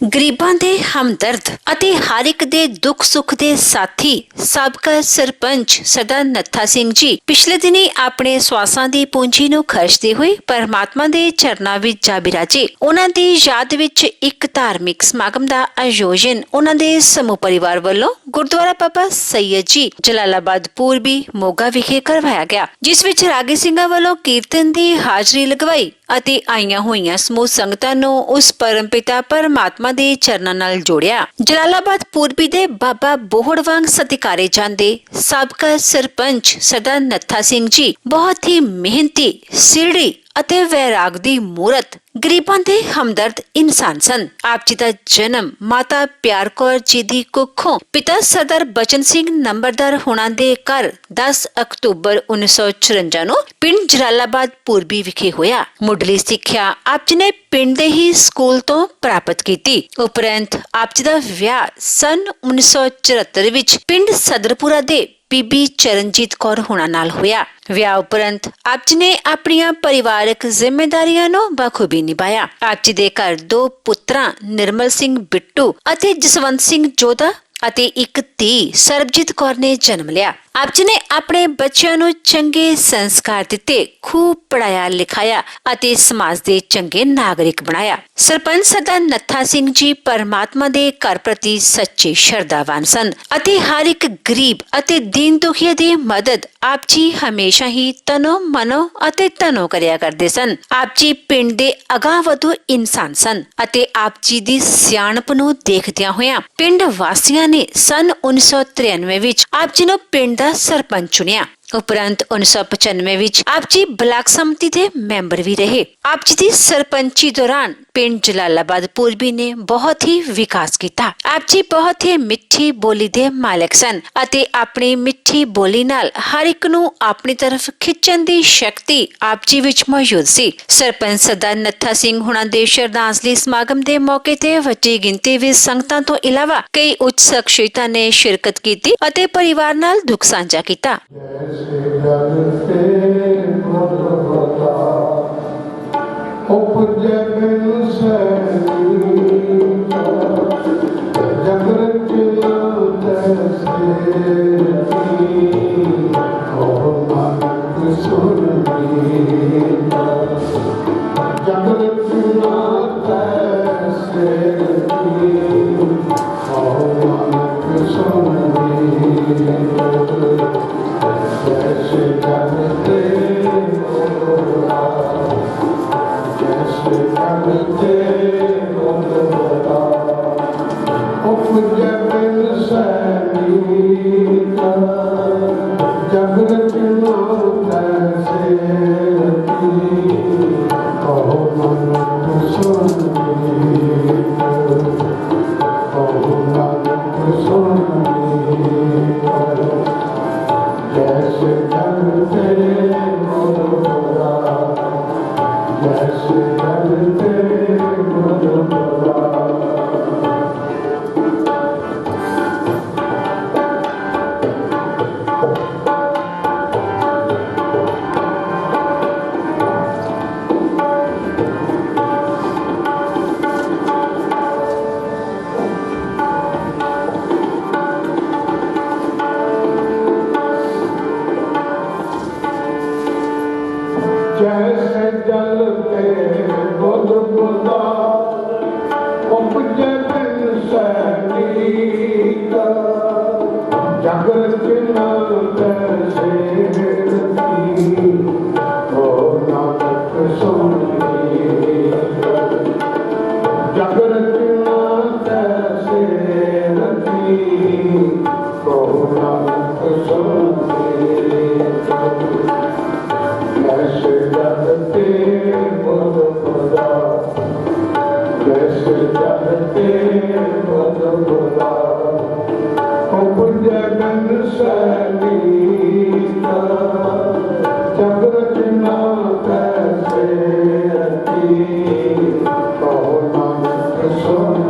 ਗਰੀਬਾਂ ਦੇ ਹਮਦਰਦ ਅਤੇ ਹਰ ਇੱਕ ਦੇ ਦੁੱਖ ਸੁੱਖ ਦੇ ਸਾਥੀ ਸਾਬਕਾ ਸਰਪੰਚ ਸਰਦਾਰ ਨੱਥਾ ਸਿੰਘ ਜੀ ਪਿਛਲੇ ਦਿਨੀ ਆਪਣੇ ਸਵਾਸਾਂ ਦੀ ਪੂੰਜੀ ਨੂੰ ਖਰਚਦੇ ਹੋਏ ਪਰਮਾਤਮਾ ਦੇ ਚਰਨਾਂ ਵਿੱਚ ਜਾ ਬਿਰਾਜੇ। ਉਹਨਾਂ ਦੀ ਯਾਦ ਵਿੱਚ ਇੱਕ ਧਾਰਮਿਕ ਸਮਾਗਮ ਦਾ ਆਯੋਜਨ ਉਹਨਾਂ ਦੇ ਸਮੂਹ ਪਰਿਵਾਰ ਵੱਲੋਂ ਗੁਰਦੁਆਰਾ ਬਾਬਾ ਸੈਯਦ ਜੀ ਜਲਾਲਾਬਾਦ ਪੂਰਬੀ ਮੋਗਾ ਵਿਖੇ ਕਰਵਾਇਆ ਗਿਆ, ਜਿਸ ਵਿੱਚ ਰਾਗੀ ਸਿੰਘਾਂ ਵੱਲੋਂ ਕੀਰਤਨ ਦੀ ਹਾਜ਼ਰੀ ਲਗਵਾਈ ਅਤੇ ਆਈਆਂ ਹੋਈਆਂ ਸਮੂਹ ਸੰਗਤਾਂ ਨੂੰ ਉਸ ਪਰਮਪਿਤਾ ਪਰਮਾਤਮਾ ਦੇ ਚਰਨਾਂ ਨਾਲ ਜੋੜਿਆ। ਜਲਾਲਾਬਾਦ ਪੂਰਬੀ ਦੇ ਬਾਬਾ ਬੋਹੜ ਵਾਂਗ ਸਤਿਕਾਰੇ ਜਾਂਦੇ ਸਾਬਕਾ ਸਰਪੰਚ ਸਰਦਾਰ ਨੱਥਾ ਸਿੰਘ ਜੀ ਬਹੁਤ ਹੀ ਮਿਹਨਤੀ, ਸਿਰੜੀ ਅਤੇ ਵੈਰਾਗ ਦੀ ਮੂਰਤ, ਗਰੀਬਾਂ ਦੇ ਹਮਦਰਦ ਇਨਸਾਨ ਸਨ। ਆਪ ਜੀ ਦਾ ਜਨਮ ਮਾਤਾ ਪਿਆਰ ਕੌਰ ਜੀ ਦੀ ਕੁੱਖੋਂ ਪਿਤਾ ਸਰਦਾਰ ਬਚਨ ਸਿੰਘ ਨੰਬਰਦਾਰ ਹੋਣਾ ਦੇ ਘਰ 10 ਅਕਤੂਬਰ 1954 ਨੂੰ ਪਿੰਡ ਜਲਾਲਾਬਾਦ ਪੂਰਬੀ ਵਿਖੇ ਹੋਇਆ। ਮੁੱਢਲੀ ਸਿੱਖਿਆ ਆਪ ਜੀ ਨੇ ਪਿੰਡ ਦੇ ਹੀ ਸਕੂਲ ਤੋਂ ਪ੍ਰਾਪਤ ਕੀਤੀ। ਉਪਰੰਤ ਆਪ ਜੀ ਦਾ ਵਿਆਹ ਸਨ 1974 ਵਿੱਚ ਪਿੰਡ ਸਦਰਪੁਰਾ ਦੇ ਬੀਬੀ ਚਰਨਜੀਤ ਕੌਰ ਹੋਣਾ ਨਾਲ ਹੋਇਆ। ਵਿਆਹ ਉਪਰੰਤ ਆਪ ਜੀ ਨੇ ਆਪਣੀਆਂ ਪਰਿਵਾਰਕ ਜ਼ਿੰਮੇਦਾਰੀਆਂ ਨੂੰ ਬਖੂਬੀ ਨਿਭਾਇਆ। ਆਪ ਜੀ ਦੇ ਘਰ 2 ਪੁੱਤਰਾਂ ਨਿਰਮਲ ਸਿੰਘ ਬਿੱਟੂ ਅਤੇ ਜਸਵੰਤ ਸਿੰਘ ਜੋਧਾ ਅਤੇ ਇੱਕ ਧੀ ਸਰਬਜੀਤ ਕੌਰ ਨੇ ਜਨਮ ਲਿਆ। ਆਪ ਜੀ ਨੇ ਆਪਣੇ ਬੱਚਿਆਂ ਨੂੰ ਚੰਗੇ ਸੰਸਕਾਰ ਦਿੱਤੇ, ਖੂਬ ਪੜਾਇਆ ਲਿਖਾਇਆ ਅਤੇ ਸਮਾਜ ਦੇ ਚੰਗੇ ਨਾਗਰਿਕ ਬਣਾਇਆ। ਸਰਪੰਚ ਸਰਦਾਰ ਨੱਥਾ ਸਿੰਘ ਜੀ ਪਰਮਾਤਮਾ ਦੇ ਘਰ ਪ੍ਰਤੀ ਸੱਚੇ ਸ਼ਰਧਾਵਾਨ ਸਨ ਅਤੇ ਹਰ ਇੱਕ ਗਰੀਬ ਅਤੇ ਦੀਨ ਦੁਖੀਏ ਦੀ ਮਦਦ ਆਪ ਜੀ ਹਮੇਸ਼ਾ ਹੀ ਤਨੋ ਮਨੋ ਅਤੇ ਤਨੋ ਕਰਿਆ ਕਰਦੇ ਸਨ। ਆਪ ਜੀ ਪਿੰਡ ਦੇ ਅਗਾਂਹਵਧੂ ਇਨਸਾਨ ਸਨ ਅਤੇ ਆਪ ਜੀ ਦੀ ਸਿਆਣਪ ਨੂੰ ਦੇਖਦਿਆਂ ਹੋਇਆਂ ਪਿੰਡ ਵਾਸੀਆਂ ਨੇ ਸਨ 1993 ਵਿੱਚ ਆਪ ਜੀ ਨੂੰ ਪਿੰਡ ਦਾ ਸਰਪੰਚ ਚੁਣਿਆ। ਉਪਰੰਤ 1995 ਵਿੱਚ ਆਪ ਜੀ ਬਲਾਕ ਸਮਿਤੀ ਦੇ ਮੈਂਬਰ ਵੀ ਰਹੇ। ਆਪ ਜੀ ਦੀ ਸਰਪੰਚੀ ਦੌਰਾਨ ਪਿੰਡ ਜਲਾਲਾਬਾਦ ਪੂਰਬੀ ਨੇ ਬਹੁਤ ਹੀ ਵਿਕਾਸ ਕੀਤਾ। ਆਪ ਜੀ ਬਹੁਤ ਹੀ ਮਿੱਠੀ ਬੋਲੀ ਦੇ ਮਾਲਕ ਸਨ ਅਤੇ ਆਪਣੀ ਮਿੱਠੀ ਬੋਲੀ ਨਾਲ ਹਰ ਇੱਕ ਨੂੰ ਆਪਣੀ ਤਰਫ ਖਿੱਚਣ ਦੀ ਸ਼ਕਤੀ ਆਪ ਜੀ ਵਿੱਚ ਮੌਜੂਦ ਸੀ। ਸਰਪੰਚ ਸਰਦਾਰ ਨੱਥਾ ਸਿੰਘ ਹੁਣਾਂ ਦੇ ਸ਼ਰਧਾਂਜਲੀ ਸਮਾਗਮ ਦੇ ਮੌਕੇ ਤੇ ਵੱਡੀ ਗਿਣਤੀ ਵਿੱਚ ਸੰਗਤਾਂ ਤੋਂ ਇਲਾਵਾ ਕਈ ਉੱਚ ਸ਼ਖਸੀਅਤਾਂ ਨੇ ਸ਼ਿਰਕਤ ਕੀਤੀ ਅਤੇ ਪਰਿਵਾਰ ਨਾਲ ਦੁੱਖ ਸਾਂਝਾ ਕੀਤਾ। जैसे जल के बुध बुधा उपजे बिन सैनिक जगत न तैसे रती हो नानक सुनी जगत न तैसे रती हो नानक सुनी जैसे जगते बुध बुधा जैसे जगते बुध बुधा उपजे बिन सैनिक जगत न तैसे रती हो नानक सुनी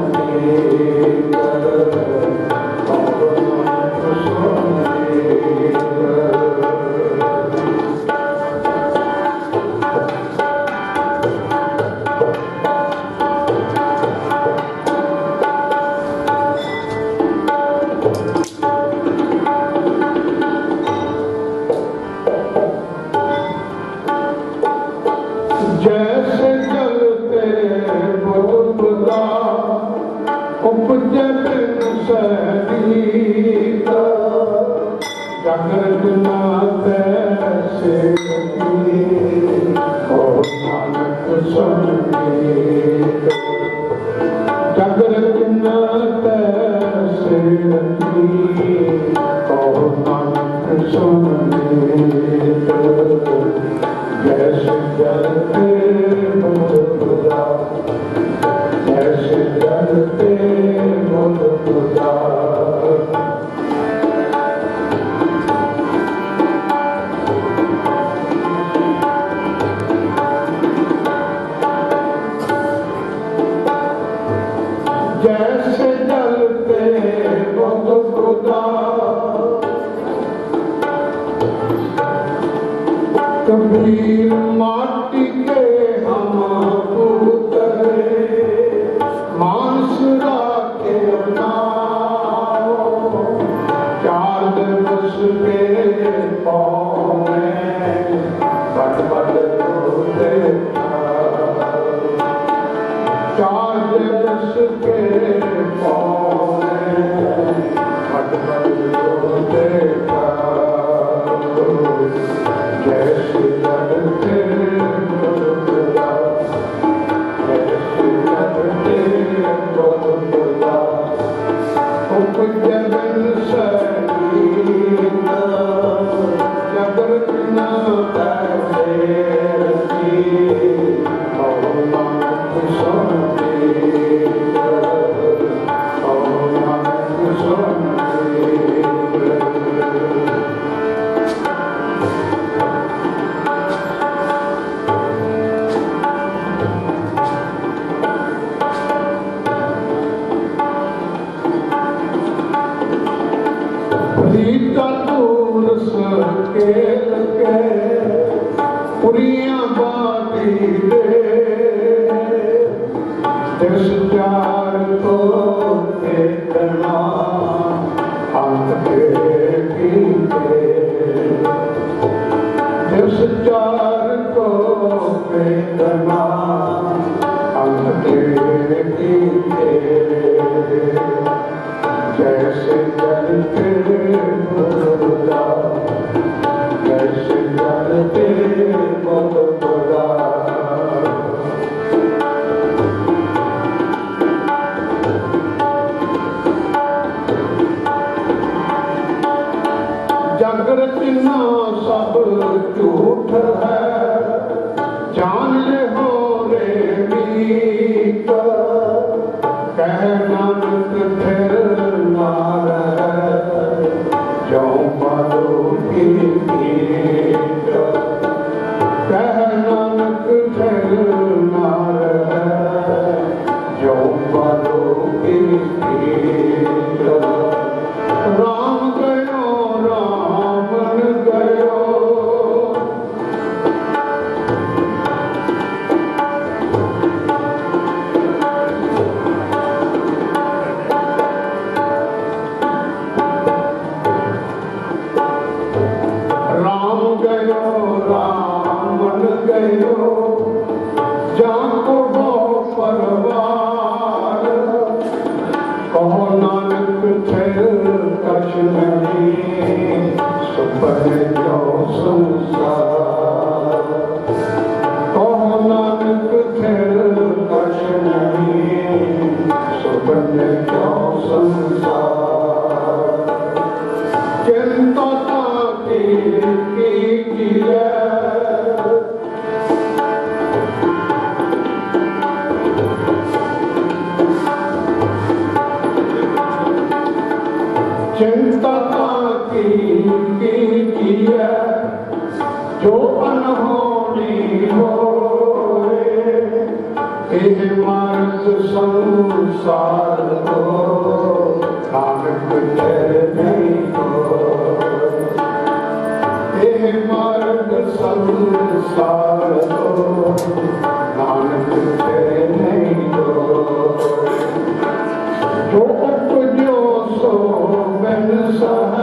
उपजे बिन सरीत जगत नाते से ओ नानक संगीत जगत नाते से ओ नानक संगीत जैसे जलते मुद्रा जैसे जलते मुद्रा जैसे जलते मुद्रा कबीर माटी के हम पुतले मानस राखे नाओ चार दिवस के पाँव में बट बट रोते चार दिवस के पाँव में बट बट रोते जैसे जलते मुद्रा जैसे जलते मुद्रा उपजे बिन सरीत जगत नाते से ओ नानक संगीत ओ नानक संगीत रीता दूर सकेल के पुरियां बाटी दे दिस चार को देखना अंत के कीते दिस चार को देखना अंत के कीते जैसे जलते मुद्रा जैसे जलते मुद्रा जागृत ना सब झूठ है जान ले हो रे मीत कह नानक फिर नार जो पालो की मीत कह नानक फिर नार जो पालो की मीत राम गयो रामन गयो राम गयो रामन गयो जाको हो परवार कहो नानक थे कछ नहीं सुपन जो संसार कहो नानक थे कछ नहीं सुपन जो संसार चिंता की चिंता की है जो अनहोनी होए एह मार्ग संसार को नानक तेरे नहीं हो एह मार्ग संसार को नानक तेरे नहीं हो जो उपजो सो बिन सह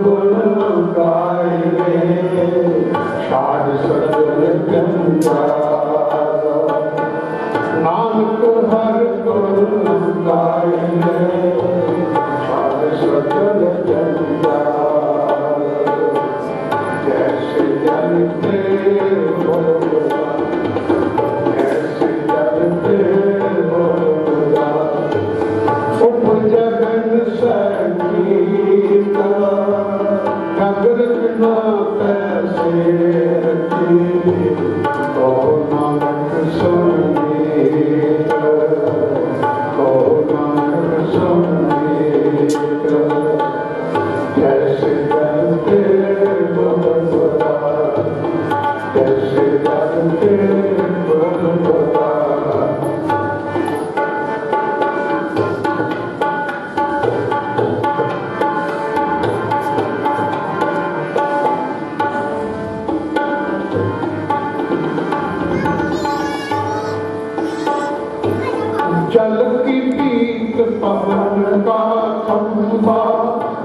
गुण गाए साध सजल जंजारा नानक हर गुण गाए साध सजल जंजारा जैसे जल के बोला ऐसे जल के बोला उपजगन संगीत नगर न कैसे रखी तो नानक संगीत तो नानक संगीत जैसे जलते बदला जैसे जलते बदला जल की पीत पवन का खंभा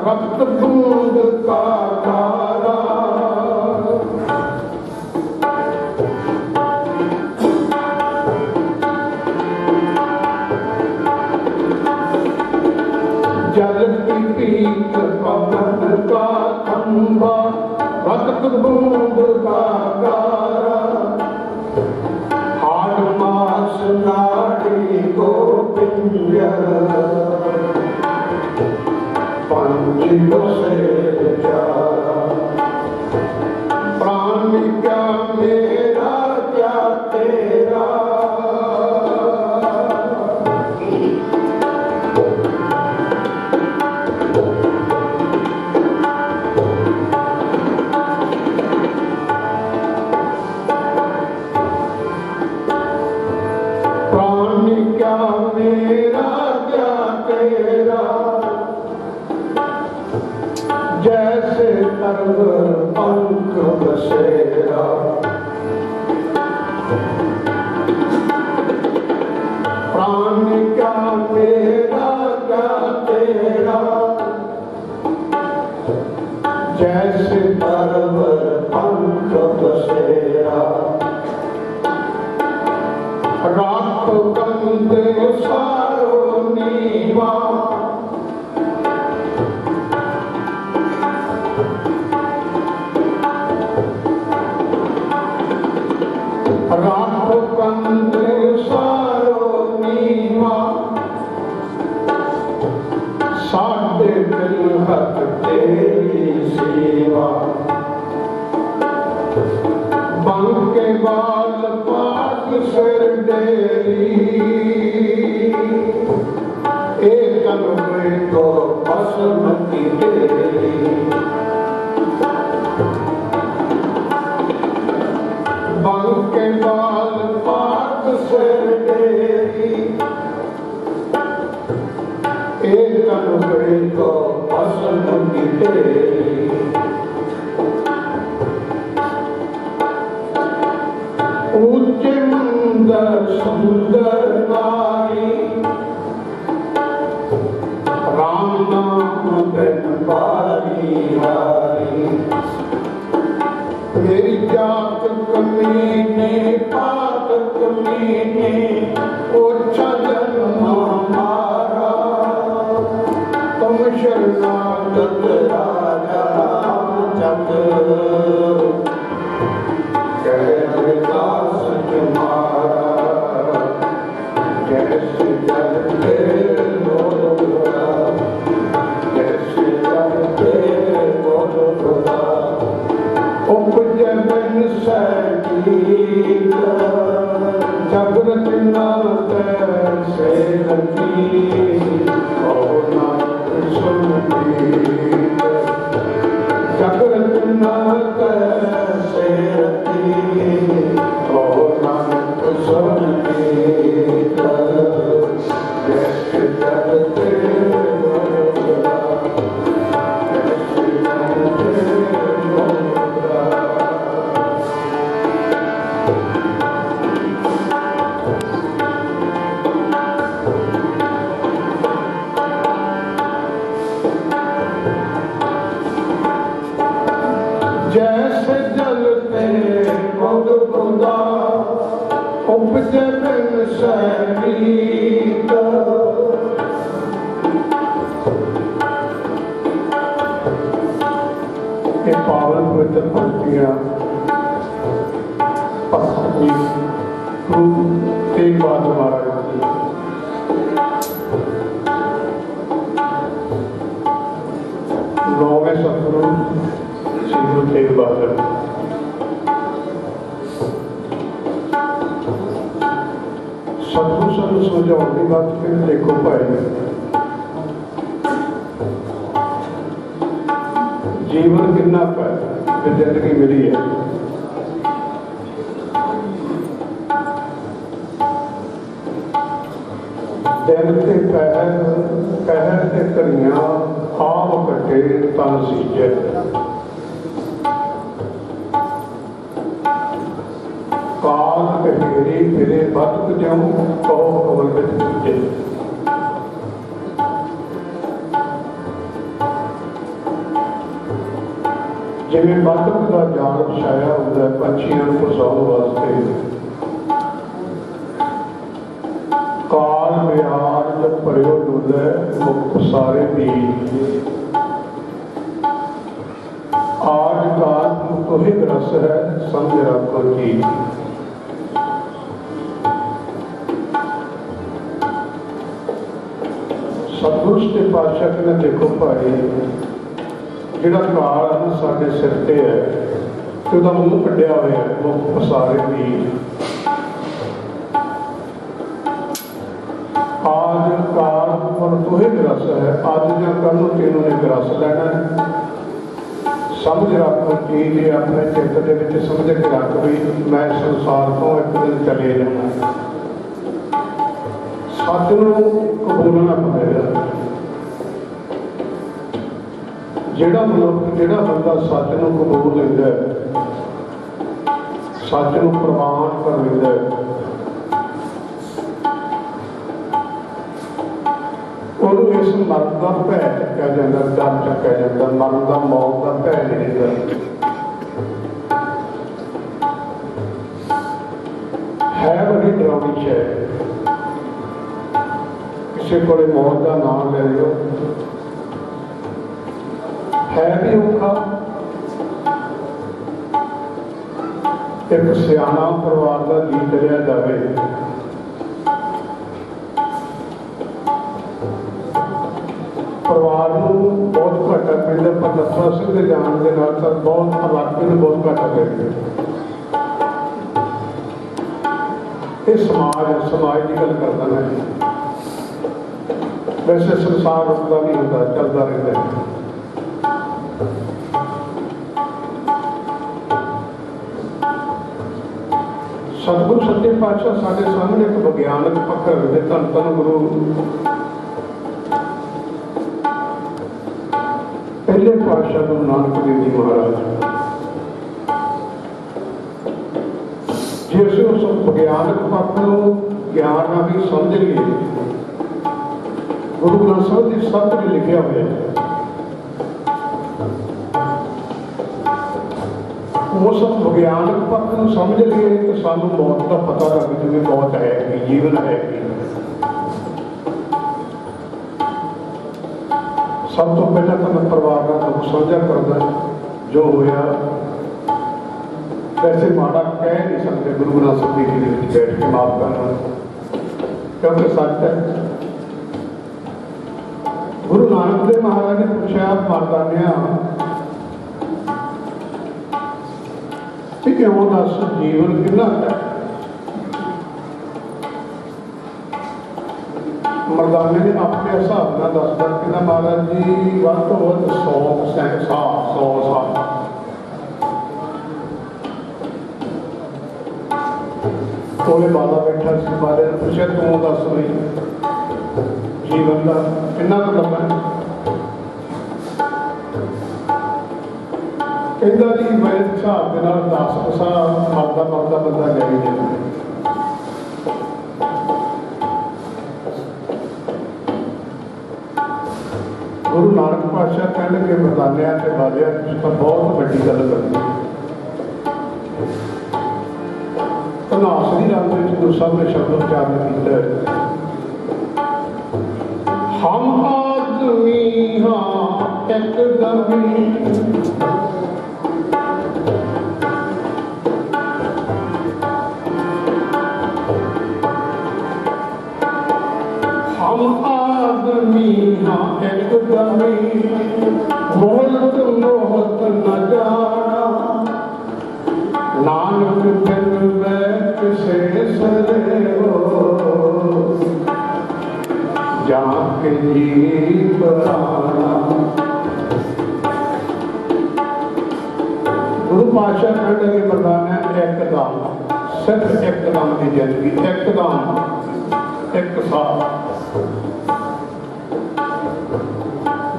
रक्त बूंद का धारा जल की पीत पवन का खंभा रक्त बूंद का धारा हाड़ मास नाड़ी को पिंजर पंच से प्यारा प्राण क्या मेरा क्या तेरा क्या मेरा क्या तेरा जैसे तरव पंख बसेरा प्राण क्या मेरा क्या तेरा जैसे तरव पंख बसेरा राख कंद सारो नीवा राख कंद सारो नीवा साढ़े दिल हक तेरी सेवा बंके बाल पाक सिर डेरी एक अनुपे को भस्म की तेरी बंके बाल पाक सिर डेरी एक अनुपे को भस्म की तेरी ऊंचे मंदर सुंदर नारी राम नाम बिन बारी हारी मेरी जात कमीने पात कमीने ओछा जन्म हमारा तुम शरणागत राजा रामचंद्र विकास तुम्हारा जैसे जलते बोला जैसे जलते बोला उपजन संगीत जगत नाथ से रखी और नाथ संगीत जगत नाथ से रखी और नाथ संगीत जैसे जलते बोला जैसे जलते बोला जैसे जल ते बुंद बुंदा उपजे बिन सैनीत। ये पावन पवित्र पंक्तियां भगत जी गुरु तेग बहादुर महाराज जी नौवें सतगुरु श्री गुरु तेग बहादुर सतगुरु सानू समझाउण दी बात फिर देखो भाई, जीवन कितना जिंदगी मिली है। दिन ते पहर ते घड़ियां आप कटे तन सीजे। काल कहेरी फिरे बत ज्यों कहो कवल विच पूजे। जिवें बादक का जाल विछाया होंदा है पंछियों को फसाउण वास्ते, काल बिहार जब भरियो डुले मुक्त सारे बीज। आज काल तो ही रस है समझ रखो जी। सतगुरु सच्चे पातशाह कहते देखो भाई, जिहड़ा काल है ना साडे सिर ते है ते उहदा मूँह कड्ढिया होया है मुक्त पसारे बीज। आज काल पर तो ही ग्रस है, आज या कल तेनों ने ग्रस लेना है। समझ रख चीज अपने चित्त के विच समझ के रख भी मैं संसार को एक दिन चले जाना। सच नूं कबूलना पवेगा। जिहड़ा मनुख जिहड़ा बंदा सच नूं कबूल लैंदा है, सच नूं प्रवान कर लैंदा है, ਉਹਨੂੰ ਇਸ ਮਰਨ ਦਾ ਭੈ ਚੱਕਿਆ ਜਾਂਦਾ, ਡਰ ਚੱਕਿਆ ਜਾਂਦਾ। ਮਰਨ ਦਾ ਮੌਤ ਦਾ ਭੈ ਨਹੀਂ ਰਹਿੰਦਾ। ਹੈ ਬੜੀ ਡਰਾਉਣੀ ਸ਼ੈ। ਕਿਸੇ ਕੋਲੇ ਮੌਤ ਦਾ ਨਾਮ ਲੈ ਲਿਓ, ਹੈ ਵੀ ਔਖਾ। ਇੱਕ ਸਿਆਣਾ ਪਰਿਵਾਰ ਦਾ ਜੀ ਚਲਿਆ ਜਾਵੇ, परिवार को बहुत घाटा पैदा, पर नत्था सिंह के जान के नाल तां बहुत इलाके में बहुत घाटा पै गया। ये समाज की गल करदा मैं, वैसे संसार रुकदा नहीं होंदा, चलदा रहिंदा है। सतगुरु सच्चे पातशाह साडे सामने एक विज्ञानक पक्ष रखदे। धन धन गुरु पहले पातशाह गुरु नानक देव जी महाराज, जे असीं उस विज्ञानक पक्ष नूं ज्ञान नाल भी समझ लईए, गुरु ग्रंथ साहिब जी सब कुछ लिखिया होया है। उस विज्ञानक पक्ष नूं समझ लईए तो सानूं मौत का पता लग जाए, मौत है कि जीवन है कि। सब तो पहला तो मैं परिवार का दुख साझा करदा जो होया। वैसे माड़ा कह नहीं सकते गुरु ग्रंथ साहिब जी के विच बैठ के, माफ करना, क्योंकि सच है। गुरु नानक देव महाराज ने पूछा माता ने कि क्यों दस जीवन कितना है। मरदाने ने अपने हिसाब से दसदा कि महाराज जी वध तो वध 100 साल। कोले बाला बैठा सी, बाले ने पूछा तू दस बई जीवन का कितना का लंबा है। कहता जी मेरे हिसाब के 10 साल मरदा बंदा ले ही जाता। गुरु नानक पातशाह कहने के मरदानिया ते बालिया तो बहुत वड्डी गल करनी धनासरी रंग में गुरु साहब ने शब्द उच्चारण किया हम आदमी हाँ एक दमी हम आदमी हाँ एक दमी मोहत मोहत न जाना नानक बिन मैं किसे सरे हो जाके जी प्राणा। गुरु पातशाह कहने के मरदाना एकदम सिर्फ एकदम की जिंदगी एकदम एक साथ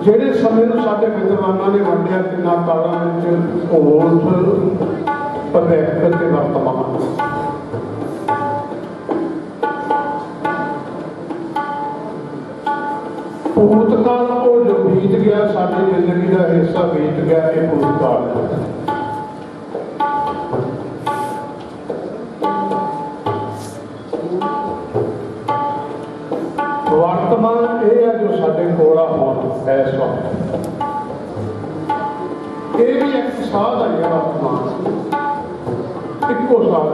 ਜਿਹੜੇ ਸਮੇਂ ਨੂੰ ਸਾਡੇ ਵਿਦਵਾਨਾਂ ਨੇ ਵੰਡਿਆ ਤਿੰਨਾਂ ਕਾਲਾਂ ਵਿੱਚ ਭੂਤ ਭਵਿੱਖ ਤੇ ਵਰਤਮਾਨ। ਭੂਤਕਾਲ ਉਹ ਜੋ ਬੀਤ ਗਿਆ ਸਾਡੀ ਜ਼ਿੰਦਗੀ ਦਾ ਹਿੱਸਾ ਬੀਤ ਗਿਆ ਇਹ ਭੂਤਕਾਲ ਹੈ। वर्तमान ये है जो साढ़े कोला होना इस वक्त ये भी एक साध है वर्तमान इको साध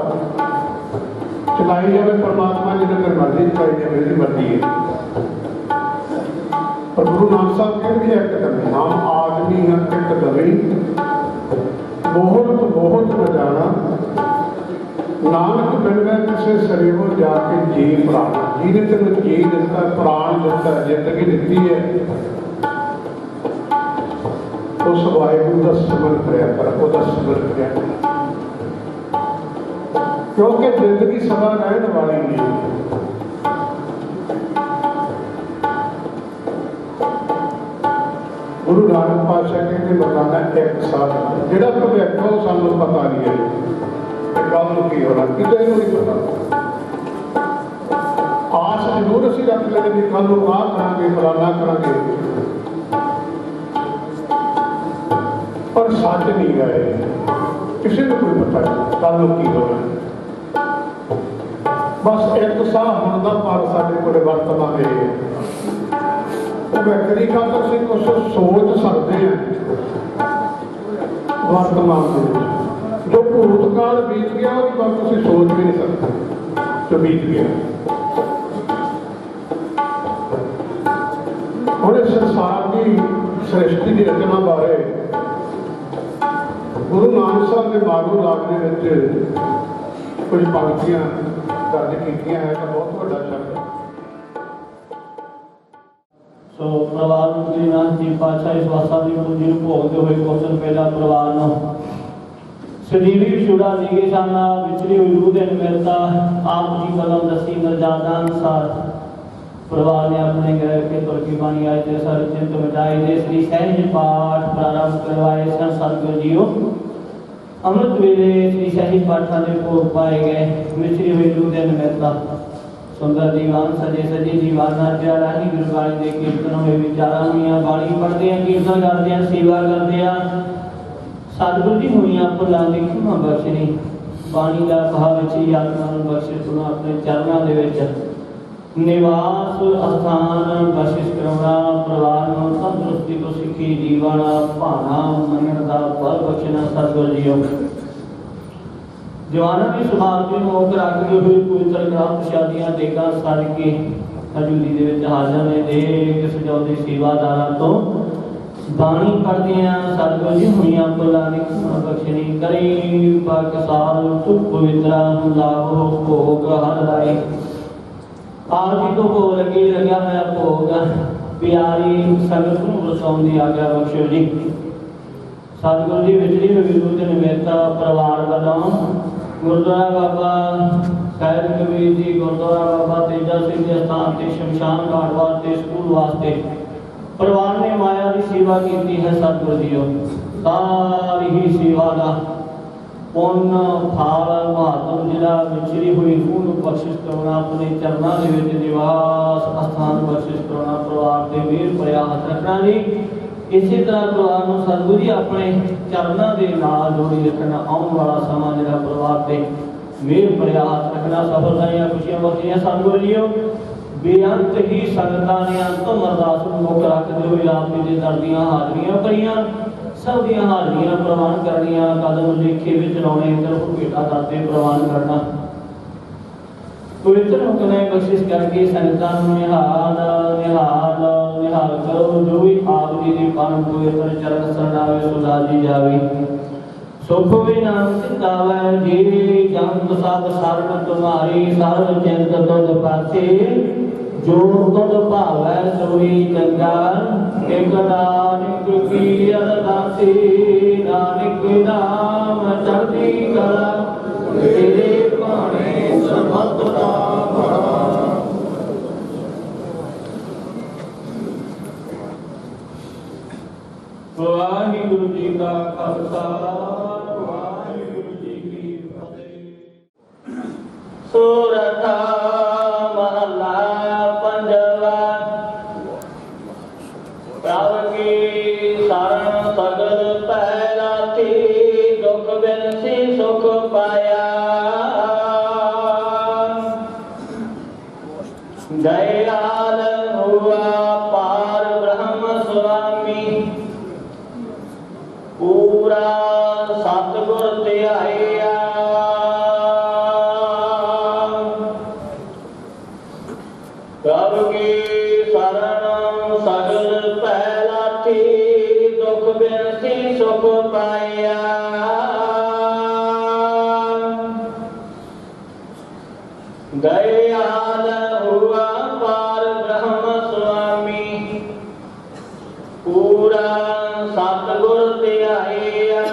चलाई जाए परमात्मा जी ने मर्जी चलाई जाए मेरी मर्जी है पर गुरु नानक साहब कहते हैं एक कमी हम आदमी हैं एक कमी बहुत बहुत न जाना नानक बिन मैं किसे सरेवो जाके जी प्राण जिन्हें तेन जी दिता प्राण दिता जिंदगी दिती है उस वाहिगुरू का सिमरन करया कर उसका सिमरन करया कर क्योंकि जिंदगी सदा रहने वाली नहीं। गुरु नानक पातशाह कहते बताना एक साथ जिहड़ा भविख है सानू पता नहीं है कल की होना किसी को नहीं पता आस जरूर असी रख लेंगे भी कल आ करा फलाना करा पर सच नहीं गए किसी को कोई पता नहीं कल की होना बस एक साह होने का पर साढ़े को वर्तमान व्यक्ति खातर से कुछ सोच सकते हैं वर्तमान जो भूतकाल बीत गया उसकी बात तुम सोच भी नहीं सकते जो बीत गया। और इस संसार की सृष्टि की रचना बारे गुरु नानक साहब ने मारू लागने में कुछ पंक्तियां दर्ज की है तो बहुत बड़ा शब्द सो परिवार गुरु नानक जी पातशाह इस वासा की पूंजी भोगते हुए कुछ दिन पहला परिवार सजीवी छुड़ा दी शाना विचरी हुई रूह दिन मिलता आप जी कलम दसी मर्यादा अनुसार परिवार ने अपने घर के तुर्की बाणी आए थे सर चिंत मिटाए थे श्री सहज पाठ प्रारंभ करवाए सन सतगुरु जीओ अमृत वेले श्री सहज पाठा ने भोग पाए गए विचरी हुई रूह दिन मिलता सुंदर दीवान सजे सजे दीवाना प्यारा ही गुरबाणी के कीर्तनों में विचारा मियाँ बाणी पढ़ते हैं कीर्तन करते हैं सेवा करते हैं सतगुरु जी हुई भुला की क्षमा बख्शनी बाणी का भाव ही आत्मा बख्शे सुनो अपने चरणों के निवास स्थान बख्शिश करना परिवार को तंदुरुस्ती को सिखी जीवाना भाना मनन का बल बख्शना सतगुरु जी जवानों की सुहावती मोक रखते हुए पवित्र ग्राम प्रसादियां देगा सद के हजूरी हाजर ने दे सजाते सेवादारा तो बाणी पढ़ते हैं सतगुरु जी हुई भुला की क्षमा बख्शनी करी पाकिस्तान सुख पवित्र लाभ भोग हर लाई आप जी तो भोग लगे लग्या है भोग प्यारी संगत को रसाउन की आज्ञा बख्शो जी सतगुरु जी विचली विरुद्ध निमित्त परिवार वालों गुरुद्वारा बाबा साहिब कबीर जी गुरुद्वारा बाबा तेजा सिंह के स्थान से शमशान घाट वास्ते स्कूल वास्ते परिवार ने माया की सेवा की है सतगुरु जी सारी ही सेवा का ਪੁੰਨ ਫਲ ਮਹਾਤਮ ਜਿਹੜਾ ਵਿਚਰੀ ਹੋਈ ਰੂਹ ਨੂੰ ਬਖਸ਼ਿਸ਼ ਕਰਾਉਣਾ, ਆਪਣੇ ਚਰਨਾਂ ਦੇ ਵਿੱਚ ਨਿਵਾਸ ਅਸਥਾਨ ਬਖਸ਼ਿਸ਼ ਕਰਾਉਣਾ, ਪਰਿਵਾਰ ਤੇ ਮਿਹਰ ਭਰਿਆ ਹੱਥ ਰੱਖਣਾ ਜੀ। ਇਸੇ ਤਰ੍ਹਾਂ ਪਰਿਵਾਰ ਨੂੰ ਸਤਿਗੁਰੂ ਜੀ ਆਪਣੇ ਚਰਨਾਂ ਦੇ ਨਾਲ ਜੋੜੀ ਰੱਖਣਾ, ਆਉਣ ਵਾਲਾ ਸਮਾਂ ਜਿਹੜਾ ਪਰਿਵਾਰ ਤੇ ਮਿਹਰ ਭਰਿਆ ਹੱਥ ਰੱਖਣਾ, ਸਫਲਤਾਂ ਖੁਸ਼ੀਆਂ ਬਖਸ਼ੀਆਂ ਸਤਿਗੁਰੂ ਜੀਓ। ਬੇਅੰਤ ਹੀ ਸੰਗਤਾਂ ਨੇ ਅੰਤਮ ਅਰਦਾਸ ਨੂੰ ਮੁੱਖ ਰੱਖਦੇ ਹੋਏ ਆਪ ਜੀ ਦੇ ਦਰ ਦੀਆਂ ਹਾਜ਼ਰੀਆਂ ਭਰੀਆਂ, ਸਭ ਦੀਆਂ ਹਾਜ਼ਰੀਆਂ ਪ੍ਰਵਾਨ ਕਰਨੀਆਂ, ਕਦਮ ਲੇਖੇ ਵਿੱਚ ਲਾਉਣੇ, ਤਰਫ ਭੇਟਾ ਦਾਤੇ ਪ੍ਰਵਾਨ ਕਰਨਾ। ਪਵਿੱਤਰ ਹੁਕਮੇ ਬਖਸ਼ਿਸ਼ ਕਰਕੇ ਸੰਗਤਾਂ ਨੂੰ ਨਿਹਾਲ ਨਿਹਾਲ ਨਿਹਾਲ ਕਰੋ। ਜੋ ਵੀ ਆਪ ਜੀ ਦੇ ਪਰਮ ਪਵਿੱਤਰ ਚਰਨ ਸਰਨਾਵੇ ਸੁਲਾ ਜੀ ਜਾਵੇ। ਸੁਖ ਵੀ ਨਾਮ ਚਿਤਾਵੈ ਜੀ ਜੰਤ ਸਭ ਸਰਬ ਤੁਮਾਰੀ, ਸਰਬ ਚਿੰਤ ਤੁਧ ਪਾਸੇ ਜੋ ਤੁਧ ਭਾਵੈ ਸੋਈ ਚੰਗਾ। ਇਕ ਨਾਨਕ ਕੀ ਅਰਦਾਸੀ, ਨਾਨਕ ਨਾਮ ਚੜ੍ਹਦੀ ਕਲਾ, ਤੇਰੇ ਭਾਣੇ ਸਰਬੱਤ ਦਾ ਭਲਾ। ਵਾਹਿਗੁਰੂ ਜੀ ਕਾ ਖਾਲਸਾ, ਵਾਹਿਗੁਰੂ ਜੀ ਕੀ ਫਤਿਹ। ਸੂਰਤ ਮਹਲਾ ਪੰਜਵਾ। ਪ੍ਰਭ ਕੀ ਸ਼ਰਨ ਸਗਲ ਪੈ ਰਾਤੀ, ਦੁਖ ਬਿਨਸੀ ਸੁਖ ਪਾਇਆ। ਦਇਆਲ ਹੁਆ ਪਾਰ ਬ੍ਰਹਮ ਸੁਆਮੀ, ਪੂਰਾ ਸਤਿਗੁਰ ਧਿਆਇਆ। ਪ੍ਰਭ ਕੀ ਸ਼ਰਨ ਸਗਲ ਪੈ ਲਾਥੀ, ਦੁਖ ਬਿਨਸੀ ਸੁਖ ਪਾਇਆ। ਦਇਆਲ ਹੁਆ ਪਾਰ ਬ੍ਰਹਮ ਸੁਆਮੀ, ਪੂਰਾ ਸਤਿਗੁਰ ਧਿਆਇਆ।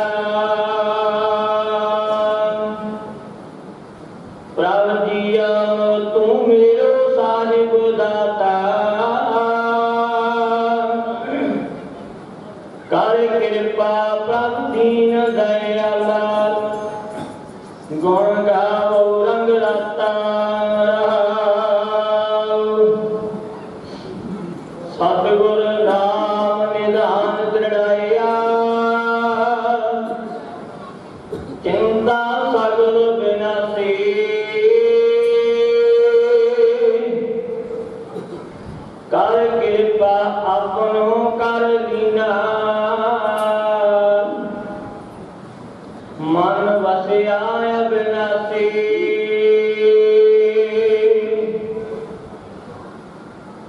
ਪ੍ਰਭ ਜੀਆ ਤੂੰ ਮੇਰੋ ਸਾਹਿਬ ਦਾਤਾ, ਕਰ ਕਿਰਪਾ ਪ੍ਰਭ ਦੀਨ ਦਇਆਲਾ। ਗੁਣ ਗਾਵੋ ਰੰਗ ਰਤਾ, ਸਤਿਗੁਰ ਨਾਮ ਨਿਧਾਨ ਦ੍ਰਿੜਾਇਆ। ਚਿੰਤਾ ਸਗਲ ਬਿਨਾਸੀ, ਕਰ ਕਿਰਪਾ ਆਪਣੋ ਕਰ ਲੀਨਾ। ਮਨ ਵਸਿਆ ਅਬਿਨਾਸੀ,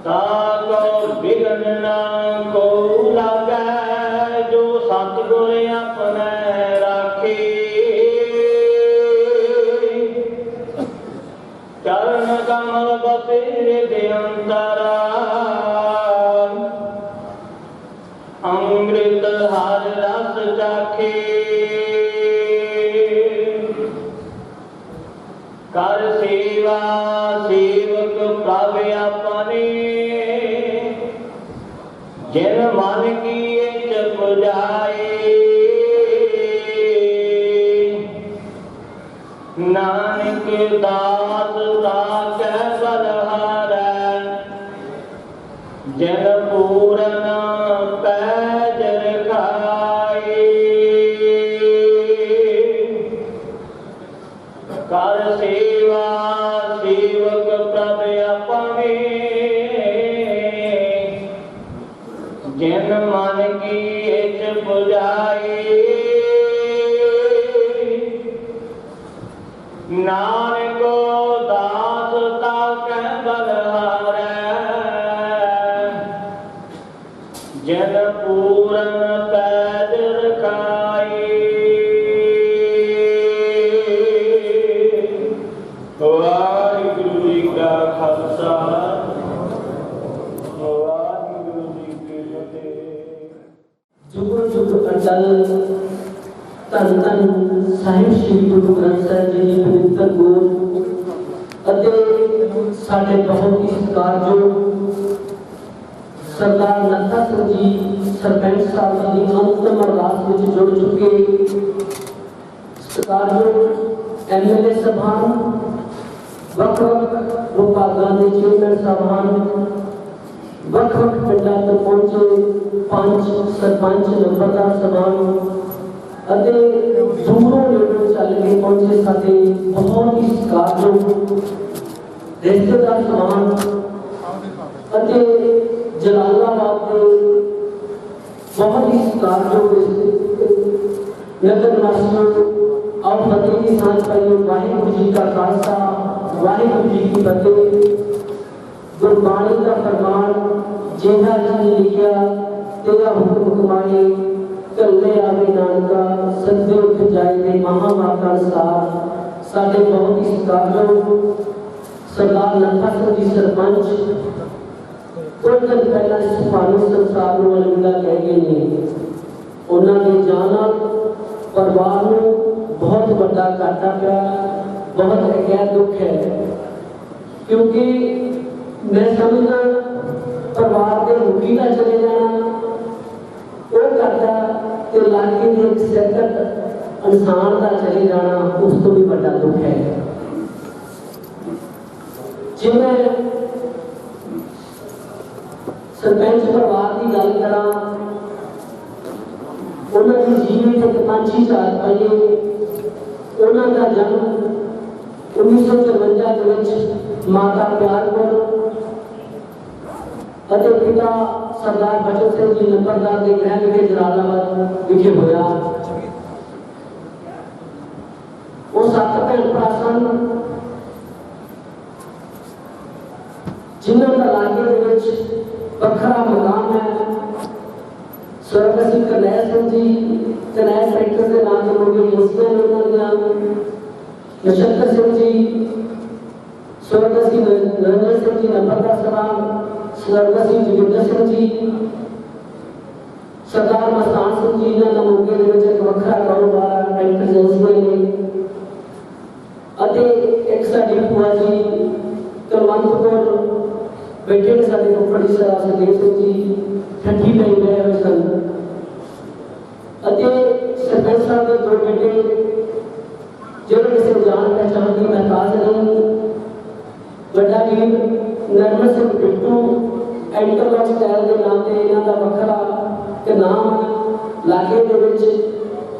ਤਾਕੋ ਬਿਗਨ ਨਾ ਕੋ ਲਾਗੈ। ਜੋ ਸਤਿਗੁਰ ਆਪਣੇ ਰਾਖੀ, ਚਰਨ ਕਮਲ ਬਸੇ ਦੇ ਅੰਤਰਾ। ਅੰਮ੍ਰਿਤ ਹਰ ਰਸ ਚਾਖੇ, ਕਰ ਸੇਵਾ ਸੇਵਕ ਪ੍ਰਭ ਆਪਣੇ। ਜਿਨ ਮਨ ਕੀ ਇੱਛ ਪੁਜਾਏ, ਨਾਨਕ ਦਾਸ ਤਾਕੈ ਬਲਹਾਰੈ। ਜਿਨ ਪੂਰਨ ਪੈਜ ਰਖਾਏ, ਕਰ ਸੇਵਾ ਸੇਵਕ ਪ੍ਰਭ ਆਪਣੇ। ਜਿਨ ਮਨ ਕੀ ਇੱਛ ਪੁਜਾਏ, ਨਾਨਕ ਦਾਸ ਤਾਕੈ ਬਲਹਾਰੈ। ਜਿਨ ਪੂਰਨ ਪੈਜ ਰਖਾਏ। ਵਾਹਿਗੁਰੂ ਜੀ ਕਾ ਖਾਲਸਾ, ਵਾਹਿਗੁਰੂ ਜੀ ਕੀ ਫਤਿਹ। ਜੁਗ ਜੁਗ ਅਟਲ ਧੰਨ ਧੰਨ ਸਾਹਿਬ ਸ੍ਰੀ ਗੁਰੂ ਗ੍ਰੰਥ ਸਾਹਿਬ ਜੀ ਦੀ ਪਵਿੱਤਰ ਗੋਦ ਅਤੇ ਸਾਡੇ ਬਹੁਤ ਹੀ ਸਤਿਕਾਰਯੋਗ ਸਰਦਾਰ ਨੱਥਾ ਸਿੰਘ ਜੀ ਸਰਪੰਚ ਸਾਹਿਬ ਦੀ ਅੰਤਮ ਅਰਦਾਸ ਵਿੱਚ ਜੁੜ ਚੁੱਕੇ ਸਤਿਕਾਰਯੋਗ MLA ਸਾਹਿਬਾਨ, ਵੱਖ-ਵੱਖ ਵਿਭਾਗਾਂ ਦੇ ਚੇਅਰਮੈਨ ਸਾਹਿਬਾਨ, ਵੱਖ-ਵੱਖ ਪਿੰਡਾਂ ਤੋਂ ਪਹੁੰਚੇ ਪੰਚ, ਸਰਪੰਚ, ਨੰਬਰਦਾਰ ਸਾਹਿਬਾਨ ਅਤੇ ਦੂਰੋਂ ਨੇੜੋਂ ਚੱਲ ਕੇ ਪਹੁੰਚੇ ਸਾਡੇ ਬਹੁਤ ਹੀ ਸਤਿਕਾਰਯੋਗ ਰਿਸ਼ਤੇਦਾਰ ਸਾਹਿਬਾਨ ਅਤੇ ਜਲਾਲਾਬਾਦ ਦੇ बहुत ही सत्कारयोग नगर निवासियों और फतेह की सांझ पाइए। वाहिगुरु जी का खालसा, वाहिगुरु जी की फतेह। गुरबाणी का फरमान जेहा जी ने लिखा, तेरा हुक्म कमाए कल्ले आवे नानका, सदे उठ जाए थे महावाका अनुसार। साडे बहुत ही सत्कारयोग सरदार नत्था सिंह जी सरपंच कुछ दिन पहला इस पानी संसार को अलविदा कह गए ने। उन्होंने जाना परिवार को बहुत बड़ा घाटा पिया, बहुत अगैर दुख है, क्योंकि मैं समझना परिवार के मुखी का चले जाना वो घाटा तो इलाके के एक सैकड़ इंसान का चले जाना उस तो भी बड़ा दुख है। जिन्हें सरपंच परिवार की गल करा, उन्होंने जीवन एक 5-4 पाइए। उन्होंने जन्म 1954 के माता प्यारपुर और पिता सरदार बचन सिंह जी नंबरदार के गृह विखे जलालाबाद विखे होया। वो 7 भैन भरा सन जिन्हों का लागे वखरा मकाम है। स्वर्गसी करनैल सिंह जी करनैल सेक्टर के नाम से लोग नक्षत्र सिंह जी, स्वर्गसी नरेंद्र सिंह जी नंबरदार साहब, स्वर्गसी जोगिंदर सिंह जी, सरदार मस्तान सिंह जी ने मोगे के एक वखरा कारोबार ट्रैक्टर एजेंसी ने अते एक साडी भूआ जी कलवंतपुर बैठे ने साडे फुफड़ी सरा सुखदेव सिंह जी ठंडी नहीं गए हुए सन। सरपंच साहब के 2 बेटे जो किसी जान पहचान की महताज नहीं, बड़ा वीर normal Singh Bittu interlock style के नाम से इन्हों का वखरा के नाम लागे के विच।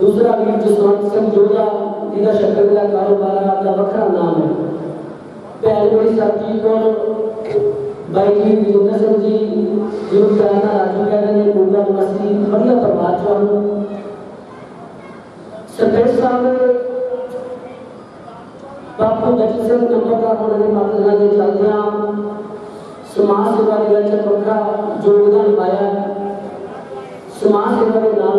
दूसरा वीर जसवंत सिंह जोधा जिसका शक्कर का कारोबार आपका वखरा नाम है। भैन मेरी सरजीत कौर, भाई जी विजेंद्र सिंह जी जिन्होंने कहना राजू कहते हैं मोगा निवासी बढ़िया परिवार चो। सरपंच साहब बापू दर्शन सिंह नंबरदार होने के मामले के चलते समाज सेवा के वखरा योगदान पाया। समाज सेवा के नाल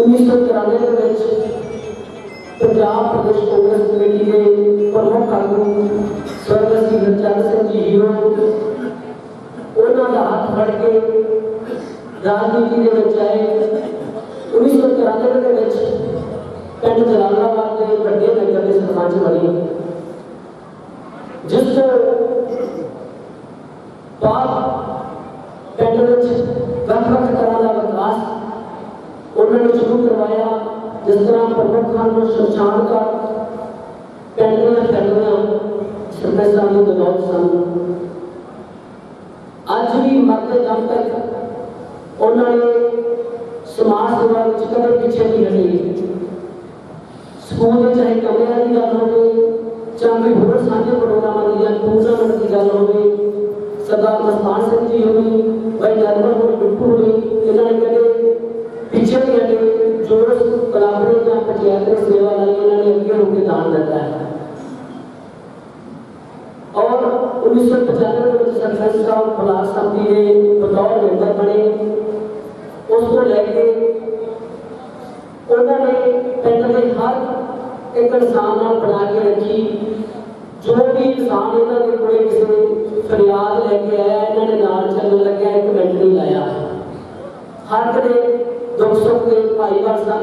1993 के पंजाब प्रदेश कांग्रेस कमेटी के प्रमुख आगू स्वर्गसी गुरचरण सिंह जी हीरो उन्होंने हाथ फड़ के राजनीति के आए। 1993 के पिंड जलालाबाद के बड़े नगर के सरपंच बने, जिस बाद पिंड वख-वख तरह का विकास उन्होंने शुरू करवाया। जिस तरह प्रमुख खान शमशान का पिंड में फैलिया सरपंच साहब की बदौलत सन। अज भी मरते दम तक उन्होंने समाज सेवा कदम पीछे नहीं हटी। स्कूल में चाहे कमरिया की गल हो, चाहे कोई होर साझे प्रोग्राम की या टूर्नामेंट की गल हो, सरदार मस्तान सिंह जी हो, भाई नरमल हो, बिट्टू हो, इन्होंने कदे पीछे नहीं हटे। जो कलाबरे या पंचायत सेवा लाई इन्होंने अगे होकर दान दिता है। और 1995 में सरपंच साहब ब्लाक समिति के बतौर मेंबर बने। उसको लेके उन्होंने पिंड के हर एक इंसान बना के रखी। जो भी इंसान इन्होंने कोई किसी फरियाद लेके आया इन्होंने नाल चलने लगे, एक मिनट नहीं लाया। हर कदे दुख सुख के भाईवाल सन।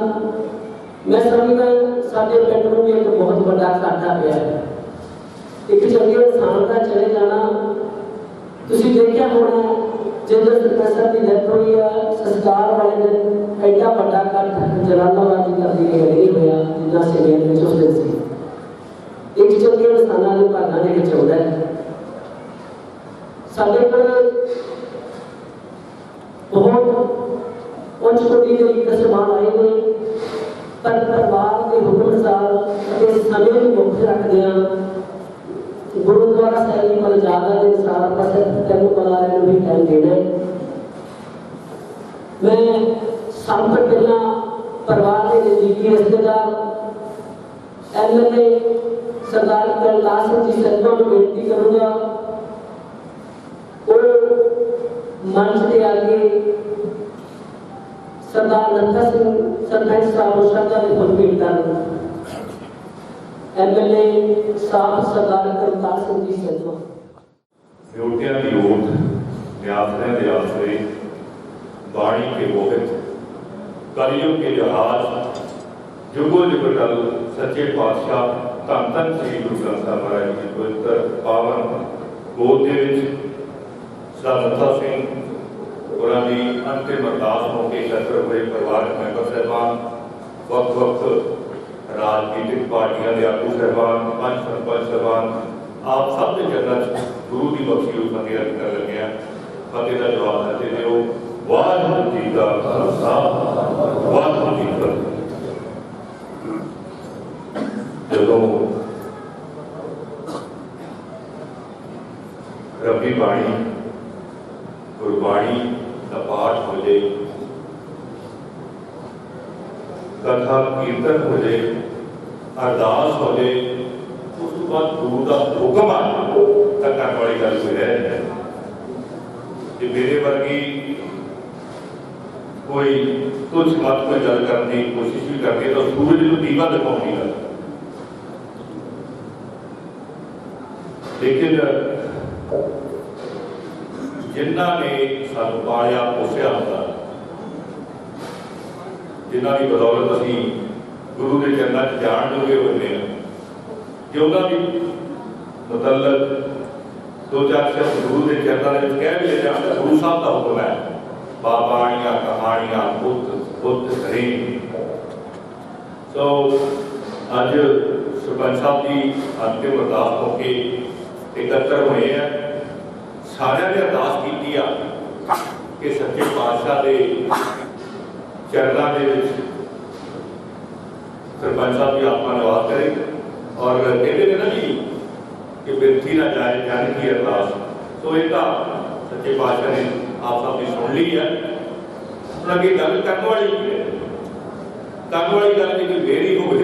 मैं समझदा साडे पिंड नूं एक बहुत बड़ा घाटा पिया है। एक चंगे इंसान का चले जाना तुसीं देखिया होना ਜਦੋਂ ਸਰਪੰਚ ਸਾਹਿਬ ਦੀ ਡੈਥ ਹੋਈ ਆ ਸੰਸਕਾਰ ਵਾਲੇ ਦਿਨ ਐਡਾ ਵੱਡਾ ਇਕੱਠ ਜਲਾਲਾਬਾਦ ਦੀ ਧਰਤੀ ਤੇ ਨਹੀਂ ਹੋਇਆ ਜਿੰਨਾ ਸੇਵੇਰ ਵਿੱਚ ਉਸ ਦਿਨ ਸੀ। ਇੱਕ ਚੰਗੇ ਇਨਸਾਨਾਂ ਦੇ ਭਾਗਾਂ ਦੇ ਵਿੱਚ ਆਉਂਦਾ ਹੈ। ਸਾਡੇ ਕੋਲ ਬਹੁਤ ਉੱਚ ਕੋਟੀ ਦੇ ਕਸਮਾਨ ਆਏ ਨੇ, ਪਰ ਪਰਿਵਾਰ ਦੇ ਹੁਕਮ ਅਨੁਸਾਰ ਅਤੇ ਸਮੇਂ ਨੂੰ ਮੁੱਖ ਰੱਖਦਿਆਂ ਗੁਰਦੁਆਰਾ ਸਾਹਿਬ ਦੀ ਮਰਜ਼ਾਦਾ ਦੇ ਅਨੁਸਾਰ ਆਪਾਂ ਸਿਰਫ ਤਿੰਨ ਬੁਲਾਰਿਆਂ ਨੂੰ ਵੀ ਟਾਈਮ ਦੇਣਾ ਹੈ। मैं सब तो पहला परिवार के नजदीकी रिश्तेदार MLA सरदार कैलाश सिंह जी सैयदों को बेनती करूँगा और मंच के आगे सरदार नत्था सिंह सरपंच साहब श्रद्धा के फुल भेंट कर MLA साहब सरदार कैलाश सिंह जी सैयदों न्योटियां की ओट न्यासने दे आसरे बाणी के मोहित कलयुग के जहाज जुगो जुगटल सच्चे पातशाह धन धन श्री गुरु ग्रंथ साहिब महाराज जी पवित्र पावन गोद दे विच सरदार नत्था सिंह होरां दी अंतिम अरदास मौके एकत्र हुए परिवारक मैंबर साहिबान वक्त वक्त राजनीतिक पार्टियां के आगू साहिबान पंच सरपंच साहिबान आप सब के चरणों गुरु की बख्शी हुई फतेह अर्ज कर लगे हैं। फतेह का जवाब देते हो वाहिगुरू जी का खालसा वाहिगुरू जी की फतेह। जदों रब्बी बाणी गुरबाणी का पाठ हो जाए, कथा कीर्तन हो जाए, अरदास हो जाए, उस तो बाद गुरु का हुक्म आ जाए तक करने वाली गल कोई है कि मेरे वर्गी कोई तुझ मत कोई गल करने की कोशिश भी करती है तो सूरज को दीवा दिखाने गल। लेकिन जिन्हों ने सानू पालिया पोसिया होता, जिन्हों की बदौलत असी गुरु के चरणों च जान जोगे होते हैं, जो उन्होंने मतलब दो चार शब्द गुरु के चरणों में कह भी ले जाते गुरु साहब का हुक्म है, बाबाणियां कहानियां बुद्ध बुद्ध करीम। सो अज सरपंच साहब की अंतिम अरदास मौके एकत्र हुए हैं। सारिया ने अरदास की कि सच्चे पातशाह के चरणों के सरपंच साहब की आत्मा निवास करे और कहते हैं ना जी कि बिरथी ना जाए जन की अरदास। तो एक सच्चे पातशाह ने आप सबने सुन ली है। अगे गल करने वाली है, करने वाली गल जी मेरी हो गई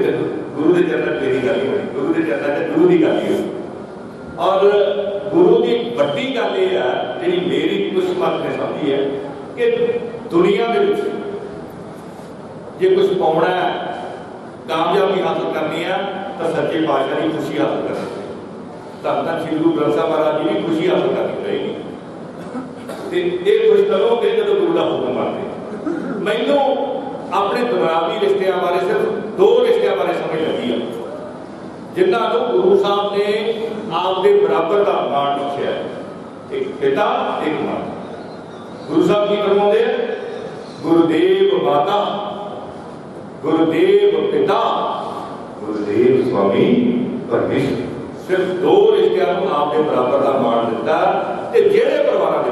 गुरु के चरणों मेरी गल ही होनी, गुरु के चरणों से गुरु की गल ही होनी। और गुरु की बड़ी गल यह है जी मेरी किस्मत ने समझी है कि दुनिया के जे कुछ पाना है कामयाबी हासिल करनी है तो सच्चे पातशाह की खुशी हासिल करनी चाहिए। धन धन श्री गुरु ग्रंथ साहिब महाराज जी की खुशी हासिल करनी चाहिए। ये खुश करोगे जो गुरु का हुक्म मानते। मैनू अपने दुनियावी रिश्तियों बारे सिर्फ दो रिश्तियों बारे समझ लगी है जिन्होंने गुरु साहब ने आपके बराबर का मान बख्शिया है, एक पिता एक मां। गुरु साहब की करवाते हैं गुरुदेव माता गुरुदेव पिता गुरुदेव स्वामी परमेश्वर। सिर्फ दो रिश्तियों को आपके बराबर का मान दिता ते जेड़े परिवारों के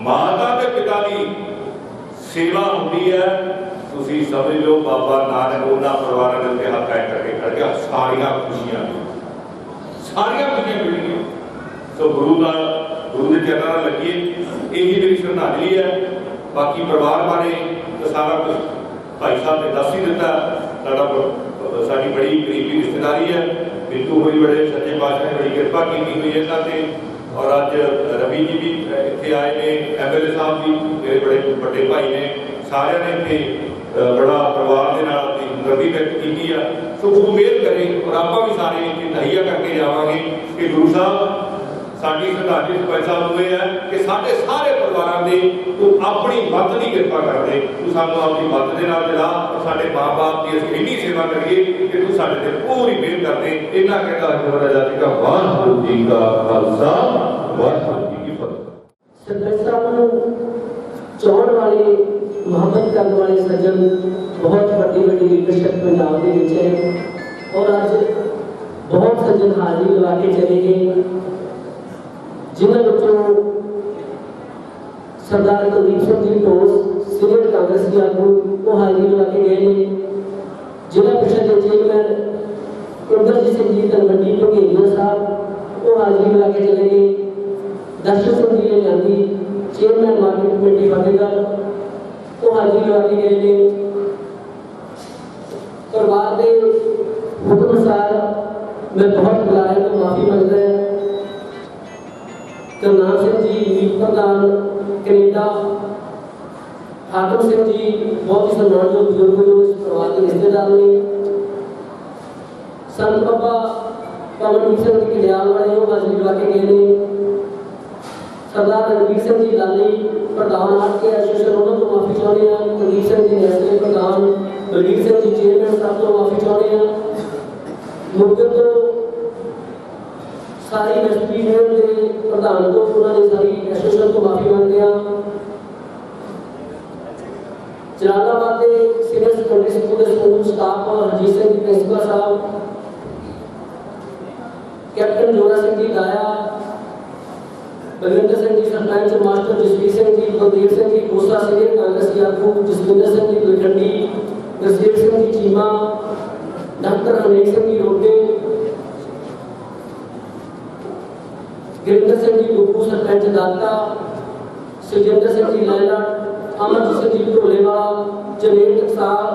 माता के पिता की सेवा होती है तुसी समझ लो बाबा नानक उन्होंने परिवारों के उत्ते हाथ कायम करके खड़ गया। सारिया खुशियां मिलेंगी। तो गुरु के चरणों लगिए यही मेरी श्रद्धांजलि है। बाकी परिवार बारे तो सारा कुछ भाई साहब ने दस ही दिता। साड़ी बड़ी करीबी रिश्तेदारी है, बिल्कुल हुई बड़े सच्चे पातशाह ने बड़ी कृपा की हुई है इन्होंने। और अज रवि जी भी इतने आए ने, MLA साहब भी मेरे बड़े बड़े भाई ने, सारे ने इतने बड़ा परिवार के नाल अपनी हमदर्दी व्यक्त की है। सो गुरु मेहर करे और आप भी सारे तहिया करके जावांगे कि गुरु साहब साडी श्रद्धांजलि सरपंच साहब हुए है कि साडे सारे परिवारों के तू अपनी मत की कृपा कर दे, तू सानू अपनी मत के नाल जला और साडे माँ बाप की असीं इन्नी सेवा करिए कि तू साडे ते पूरी मेहर कर दे। इन्ना कहता है वाहिगुरू जी का खालसा वाहिगुरू जी की फतेह। ਚਾਹੁਣ ਵਾਲੇ ਮੁਹੱਬਤ ਕਰਨ ਵਾਲੇ ਸੱਜਣ ਬਹੁਤ ਵੱਡੀ ਵੱਡੀ ਲੀਡਰਸ਼ਿਪ ਪੰਜਾਬ ਦੇ ਵਿੱਚ ਹੈ ਔਰ ਅੱਜ ਬਹੁਤ ਸੱਜਣ ਹਾਜ਼ਰੀ ਲਗਾ ਕੇ ਚਲੇ ਗਏ ਜਿਨ੍ਹਾਂ ਵਿੱਚੋਂ सरदार कुलदीप सिंह जी ढोस सीनियर कांग्रेसी आगू वो हाजिरी लगा के गए हैं जिला परिषद के चेयरमैन इंद्रजीत सिंह जी तलवंडी ढोगेरिया साहब वो हाजिरी लगा के चले गए दर्शन सिंह जी ने Gandhi chairman market committee Fatehgarh वो हाजिरी लगा के गए हैं परिवार के हुक्म अनुसार मैं बहुत बुलाया तो माफी मंगता है करनाल सिंह जी मीत प्रधान कनेडा हाकम सिंह जी बहुत ही सम्मानजोग बुजुर्ग जो इस परिवार के रिश्तेदार ने संत बाबा पवनदीप सिंह जी कल्याण वाले वो हाजिरी लगा के गए हैं सरदार रणवीर सिंह जी लाली प्रधान आर्ट के एसोसिएशन उन्होंने तो माफी चाहते हैं कुलदीप सिंह जी नेशनल प्रधान बलवीर सिंह जी चेयरमैन साहब तो माफी चाहते हैं मुद्दत तो सारी वेस्ट यूनियन के प्रधान को उन्होंने सारी एसोसिएशन को माफी मांगते हैं जलालाबाद के सीनियर सेकेंडरी स्कूल के स्कूल स्टाफ और हरजीत सिंह जी प्रिंसिपल साहब कैप्टन जोरा सिंह जी दाया बलविंदर सिंह जी सरपंच मास्टर जसवीर सिंह जी कुलदीप सिंह जी कोसा सीनियर कांग्रेसी आगू जसविंदर सिंह जी गुलखंडी जसवीर सिंह जी चीमा डॉक्टर हरनेक सिंह जी रोटे गिरिंदर सिंह जी गुप्पू सरपंच दाता सुजिंदर सिंह जी लैला अमरजीत सिंह जी ढोलेवाला जमेल टकसाल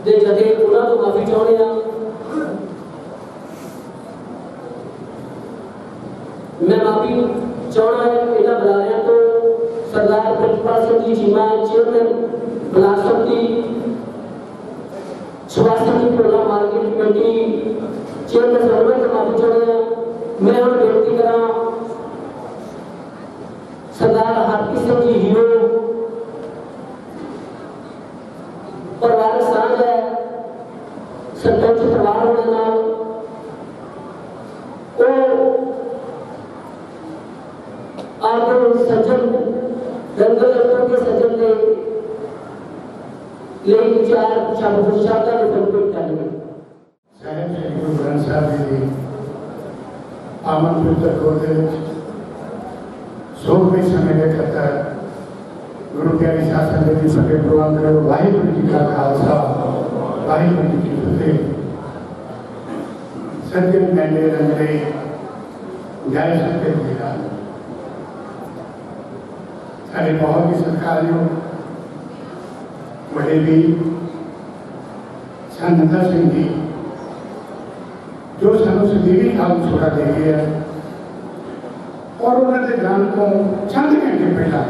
के जथे उन्होंने तो माफी चाहते हैं मैं माफी चाहना है इन्होंने बुलाया तो सरदार principal Singh ji Cheema chairman block समिति सुभाष सिंह जी ढोला मार्केट कमेटी चेयरमैन सर्वे तो माफी चाहते हैं मैं और बेनती करा सरदार हरप्रीत सिंह जी हीरो परिवार साझ है सरपंच परिवार होने नाल आपको सज्जन दंगल के सज्जन ने ले विचार शब्द शब्द का संकेत करेंगे साहब श्री गुरु ग्रंथ साहब जी आमन पवित्र गोद सोलहवें समय में करता है गुरु प्यारी शासन में भी फतेह प्रवान करो वाहिगुरु जी का खालसा वाहिगुरु जी की फतेह सज्जन मैंने रंगले जय सत्य मेरा सारे बहुत ही सत्कारयोग बड़े भी नंदा सिंह जी जो सानू सदीवी काम छोड़ा दे गए हैं और उन्होंने जान को चंद घंटे पहला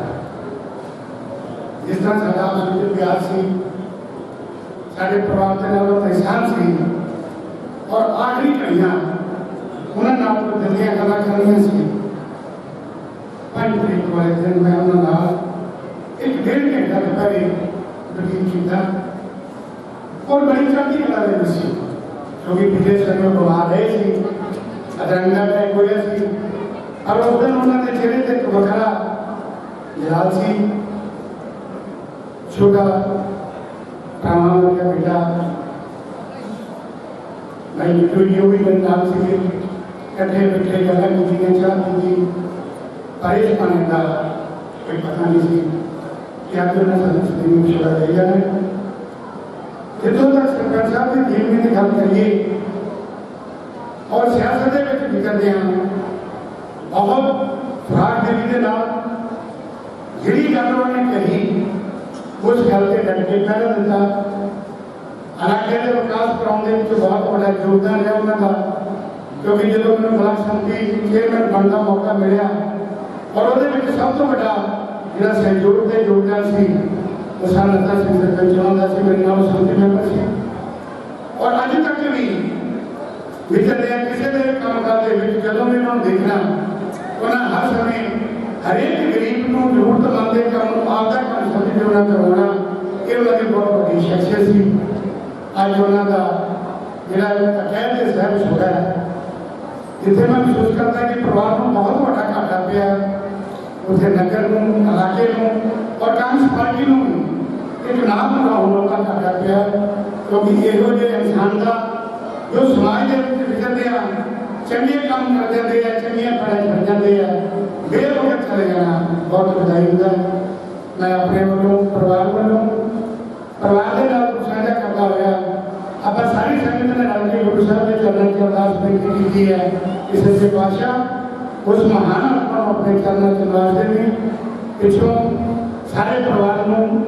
जिस तरह साडा आपस प्यार सी साडे परिवार के नाल एहसान सी और आखिरी घड़ियां उन्होंने नाल दिलियां गल्लां करनियां सी 5 तरीक वाले दिन मैं उन्होंने नाल एक डेढ़ घंटा पहले व्यतीत किया और बड़ी चढ़ती कला दे सी क्योंकि पिछले समय बुला रहे थे अदरंगा का कोई सी और उस दिन उन्होंने चेहरे से वखरा जलाल सी छोटा प्राण का बेटा मैं तो ये भी नाम से कट्ठे बैठे गला की चाहती थी परेश पाने का कोई पता नहीं सी क्या तो ना सदस्य ने छोड़ा दिया है जितों तक सरकार साहब की टीम में गल करिए और सियासत के निकलते हैं बहुत फराक दिली के नाल जी गल उन्होंने कही उस गल के डट के पहला दिता इलाके के विकास कराने में बहुत बड़ा योगदान है उन्होंने क्योंकि जो मैं ब्लॉक समिति चेयरमैन बनने का मौका मिला और वो सब तो बड़ा जो सहयोग के योगदान से नंदा सिंह सरपंच चलाता से मेरे नाम समिति मैंबर से और अज तक भी विचरते किसी भी काम करते जो भी उन्होंने देखना उन्हें हर समय हरेक गरीब को जरूरतमंद के काम आपका काम समिति जो करवाना ये उन्होंने बहुत बड़ी शख्सियत सी अज उन्होंने जोड़ा अटैच साहब छोड़ा है जिथे मैं महसूस करता कि परिवार को बहुत बड़ा घाटा पिया ਉੱਥੇ ਨਗਰ ਨੂੰ, ਇਲਾਕੇ ਨੂੰ ਔਰ ਕਾਂਗਰਸ ਪਾਰਟੀ ਨੂੰ ਇੱਕ ਨਾਮ ਦਾ ਹੋਣਾ ਕਰਦਾ ਪਿਆ, ਕਿਉਂਕਿ ਇਹੋ ਜਿਹੇ ਇਨਸਾਨ ਦਾ ਜੋ ਸਮਾਜ ਦੇ ਵਿੱਚ ਵਿਚਰਦੇ ਆ, ਚੰਗੇ ਕੰਮ ਕਰ ਜਾਂਦੇ ਆ, ਚੰਗੀਆਂ ਪੜ੍ਹਾਈ ਕਰ ਜਾਂਦੇ ਆ, ਬੇਵਕਤ ਚਲੇ ਜਾਣਾ ਬਹੁਤ ਵਧਾਈ ਹੁੰਦਾ। ਮੈਂ ਆਪਣੇ ਵੱਲੋਂ ਪਰਿਵਾਰ ਦੇ ਨਾਲ ਸਾਂਝਾ ਕਰਦਾ ਹੋਇਆ ਆਪਾਂ ਸਾਰੀ ਸੰਗਤ ਨੇ ਰਲ ਕੇ ਗੁਰੂ ਸਾਹਿਬ ਦੇ ਚਰਨਾਂ 'ਚ ਅਰਦਾਸ ਬੇਨਤੀ ਕੀਤੀ ਹੈ ਕਿ ਸੱਚੇ ਪਾਤਸ਼ਾਹ ਉਸ ਮਹਾਨ ਆਤਮਾ ਨੂੰ ਆਪਣੇ ਚਰਨਾਂ 'ਚ ਨਿਵਾਸ ਦੇਣ। ਪਿੱਛੋਂ ਸਾਰੇ ਪਰਿਵਾਰ ਨੂੰ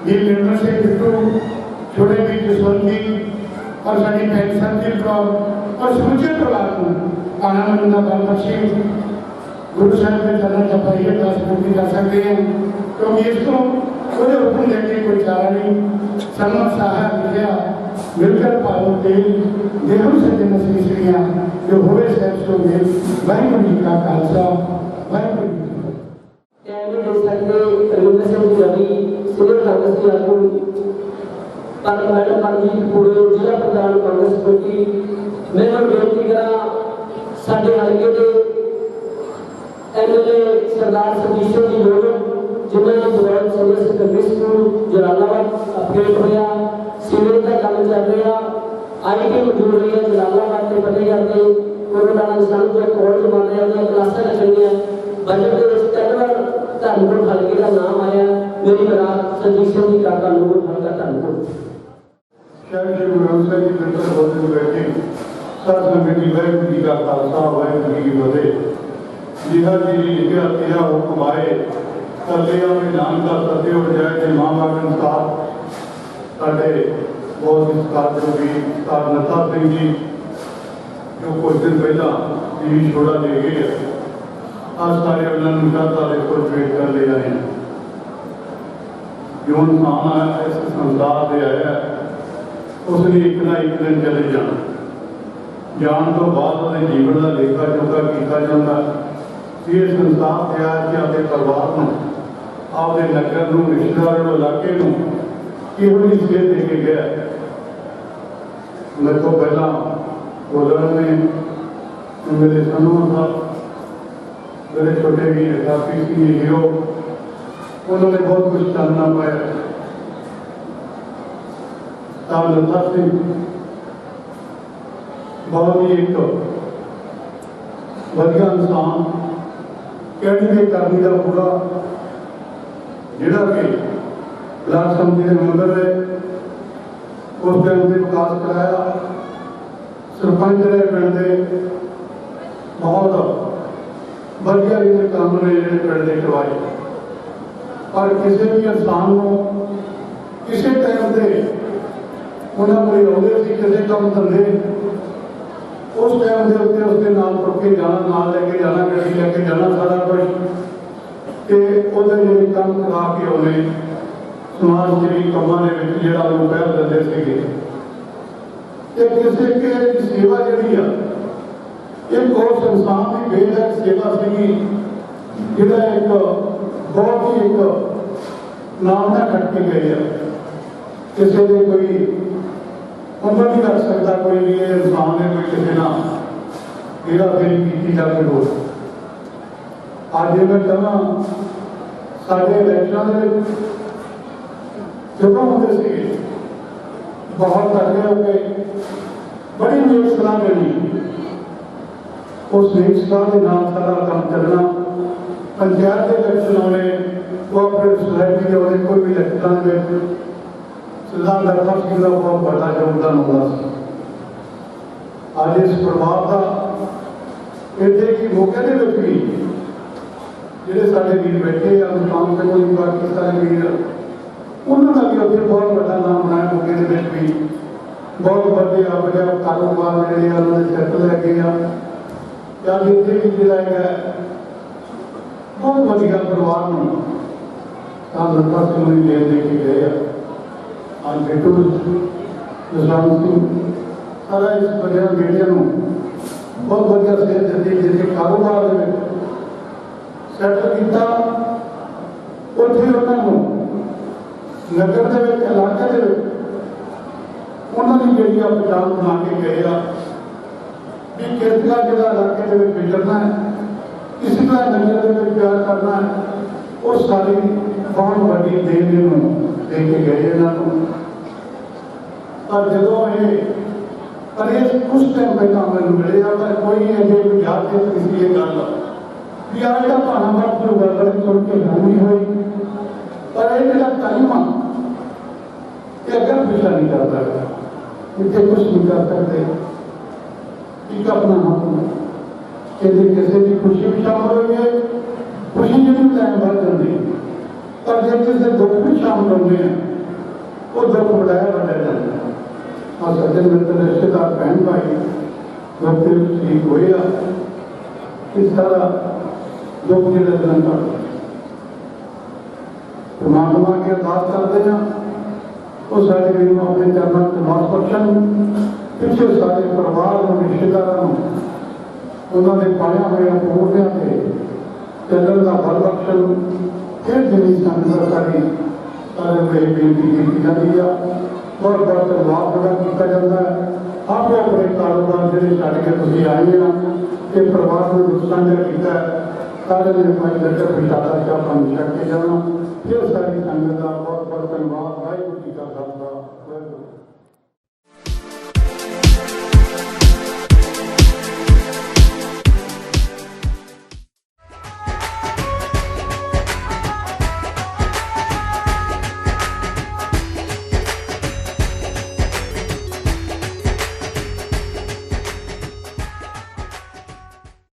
ਜੀ ਨਿਰਮਲ ਸਿੰਘ ਬਿੱਟੂ, ਛੋਟੇ ਵੀਰ ਜਸਵੰਤ ਜੀ ਔਰ ਸਾਡੀ ਭੈਣ ਸਰਜੀਤ ਕੌਰ ਔਰ ਸਮੁੱਚੇ ਪਰਿਵਾਰ ਨੂੰ ਆਨੰਦ ਦਾ ਬਲ ਬਖਸ਼ੇ। ਗੁਰੂ ਸਾਹਿਬ ਦੇ ਚਰਨਾਂ 'ਚ ਆਪਾਂ ਇਹ ਅਰਦਾਸ ਬੇਨਤੀ ਕਰ ਸਕਦੇ ਹਾਂ, ਕਿਉਂਕਿ ਇਸ ਤੋਂ ਉਹਦੇ ਹੁਕਮ ਦੇ ਕੇ ਕੋਈ ਚਾਰਾ ਨਹੀਂ। ਸਨਮੁਖ ਸਾਹਿਬ ਲਿਖਿਆ ਮਿਲकर पालो तेल देहु सज्जन श्रीश्रिया जो होवे सैब सो मेल। वाहिगुरू जी का खालसा, वाहिगुरू जी की फतेह। कैमरे देख सकते रविंद्र सिंह जी रवि, सीनियर कांग्रेस के आगू पर मैडम मनजीत पूरे जिला प्रधान कांग्रेस कमेटी। मैं बेनती करा साडे हलके दे एमएलए सरदार सतीश सिंह जी लोग जिन्होंने दौरान senior secondary school Jalalabad update होया, सीवर का काम चल रहा, आईटी मौजूद रही है जलालाबाद के फतेहगढ़ के कोरोना निशान जो कॉलेज बन रहे हैं, क्लासा लगनी है। बजट के तीन बार धर्मपुर हल्के का नाम आया। मेरी बरात संजीव सिंह जी काका लोग हल्का धर्मपुर। श्री गुरु ग्रंथ साहिब जी दरबार होते हुए बैठे साध संगत जी, वाहिगुरू जी का खालसा, वाहिगुरू जी की फतेह। जिहा जी ने लिखा तेरा हुक्म आए कलिया में नानका सत्य उठ जाए ते मां बागन साथ। साढ़े बहुत ही सत्कार भी सरदार नत्था सिंह जी जो कुछ दिन पहला जीवी छोड़ा दे गए, आज सारे उन्होंने श्रद्धा के फुल भेंट कर ले आए हैं। जो इंसान आया इस संसार से आया उसने एक ना एक दिन चले जाना, जान तो बाद उसके जीवन का लेखा जोखा किया जाता। ये संसार से आया कि अपने परिवार को, आपके नगर को, रिश्तेदारों, इलाके को किहो जी सेध दे के गया। मेरे को पहला बोलने में मेरे सनों साहब, मेरे छोटे भी काफी सी हीरो, उन्होंने बहुत कुछ जानना पाया। सरदार नत्था सिंह बहुत ही एक वधिया इंसान, कहने करनी का पूरा जिहड़ा कि ब्लाक समिति के मैंबर रहे, उस टाइम से विकास कराया, सरपंच रहे पिंड के, बहुत वधिया ये काम ने जो पिंड के करवाए। पर किसी भी इंसान को किसी टाइम से उन्होंने को आते थे किसी काम धंधे, उस टाइम के उत्ते उसके नाल तुर के जाना, नाल लेके जाना, गड्डी लेके जाना, सारा कुछ कि उहदे काम करा के आने समाज सेवी कामों के जो पहल देते थे। किसी की सेवा जी एक उस इंसान की बेहद सेवा सी जिहड़ा एक बहुत ही एक नाम ना खट के गई है। किसी ने कोई उम्र नहीं रख सकता, कोई भी इंसान ने कोई किसी ना हेरा फेरी की जाके हो। आज मैं कहा साढ़े इलेक्शन जो होंगे थे बहुत तगड़े हो गए, बड़ी नेक सलाह मिली, उस नेक सलाह के नाम सारा काम चलना। पंचायत के इलेक्शन आने, कोऑपरेटिव सोसाइटी के आने, कोई भी इलेक्शन में सरदार नत्था सिंह का बहुत बड़ा योगदान होगा। आज इस परिवार का इतने की मौके के भी जिहड़े साडे वीर बैठे काम से कोई बाकी सारे वीर उन्होंने भी उत्थे बहुत बड़ा नाम बनाया। मौके के भी बहुत बड़े अपने कारोबार जिहड़े उन्होंने सेट लैके या इतने भी जिला है बहुत वधिया परिवार में नत्था सिंह ने जेल दे के गए। आज बिट्टू जसवंत सिंह सारा इस बड़िया बेटिया बहुत वधिया सेध दी, जिसे कारोबार सैटल किया। उत्थे उन्होंने नगर के इलाके उन्होंने जी पहचान बना के गए भी किस तरह जो इलाके विचरना है, किसी ਦਾ ਨਜ਼ਰ ਦੇ ਵਿੱਚ ਪਿਆਰ ਕਰਨਾ ਹੈ, ਉਹ ਸਾਰੀ ਬਹੁਤ ਵੱਡੀ ਦੇਣ ਨੂੰ ਦੇ ਕੇ ਗਏ ਇਹਨਾਂ ਨੂੰ। ਪਰ ਜਦੋਂ ਪਰ ਇਹ ਕੁਝ ਟਾਈਮ ਪਹਿਲਾਂ ਮੈਨੂੰ ਮਿਲਿਆ, ਪਰ ਕੋਈ ਅਜੇ ਯਾਦ ਨਹੀਂ ਸੀ ਇਹ ਗੱਲ ਵੀ ਆਹ ਜਿਹੜਾ ਭਾਣਾ ਬਾਤ ਗੁਰੂ ਗ੍ਰੰਥ ਸੁਣ ਕੇ ਨਹੀਂ ਹੋਈ। ਪਰ ਇਹ ਜਿਹੜਾ ਟਾਈਮ ਆ ਇਹ ਅਗਰ ਪਿਛਾ ਨਹੀਂ ਕਰਦਾ, ਇੱਥੇ ਕੁਝ ਨਹੀਂ ਕਰ ਸਕਦੇ। ਇੱਕ ਆਪਣਾ ਕਹਿੰਦੇ ਕਿਸੇ ਦੀ ਖੁਸ਼ੀ ਵੀ ਸ਼ਾਮਲ ਹੋਈ ਹੈ, ਖੁਸ਼ੀ ਜਿਹੜੀ ਟਾਈਮ ਬਾਅਦ ਜਾਂਦੀ, ਪਰ ਜੇ ਕਿਸੇ ਦੁੱਖ ਵੀ ਸ਼ਾਮਲ ਹੁੰਦੇ ਆ ਉਹ ਦੁੱਖ ਬੜਾਇਆ ਵੱਡਾ ਜਾਂਦਾ। ਆ ਸੱਜਣ ਮਿੱਤਰ ਰਿਸ਼ਤੇਦਾਰ ਭੈਣ ਭਾਈ ਦੁੱਖ ਦੇ ਵਿੱਚ ਠੀਕ ਹੋਏ ਆ, ਇਸ ਸਾਰਾ ਦੁੱਖ ਜਿਹੜਾ ਦਿਨ ਤੱਕ ਪਰਮਾਤਮਾ ਅੱਗੇ ਅਰਦਾਸ ਕਰਦੇ ਹਾਂ ਉਹ ਸਾਡੇ ਵੀਰ ਨੂੰ ਆਪਣੇ ਚਰਨਾਂ 'ਚ ਮਾਫ ਬਖਸ਼ਣ। ਪਿੱਛੇ ਸਾਰੇ ਪਰਿਵਾਰ ਨੂੰ, ਰਿਸ਼ਤੇਦਾਰਾਂ ਨੂੰ ਉਹਨਾਂ ਦੇ ਪਾਇਆ ਹੋਇਆ ਪੂਰਨਿਆਂ ਤੇ ਚੱਲਣ ਦਾ ਬਲ ਬਖਸ਼ਣ। ਫਿਰ ਜਿੰਨੀ ਸੰਗਤ ਸਾਰੀ ਸਾਰੇ ਨੂੰ ਇਹ ਬੇਨਤੀ ਕੀਤੀ ਜਾਂਦੀ ਆ, ਬਹੁਤ ਬਹੁਤ ਲਾਭ ਬੜਾ ਕੀਤਾ ਜਾਂਦਾ ਹੈ। ਆਪੋ ਆਪਣੇ ਕਾਰੋਬਾਰ ਜਿਹੜੇ ਛੱਡ ਕੇ ਤੁਸੀਂ ਆਏ ਆ, ਇਹ ਪਰਿਵਾਰ ਨੂੰ ਦੁੱਖ ਸਾਂਝਾ ਕੀਤਾ ਹੈ। ਸਾਰੇ ਨੇ ਭਾਈ ਲੱਕੜ ਵਿਚਾਰਾ ਚਾਹ ਪਾਣੀ ਛੱਡ ਕੇ ਜਾਣਾ। ਫਿਰ ਸਾਰੀ ਸੰਗਤ ਦਾ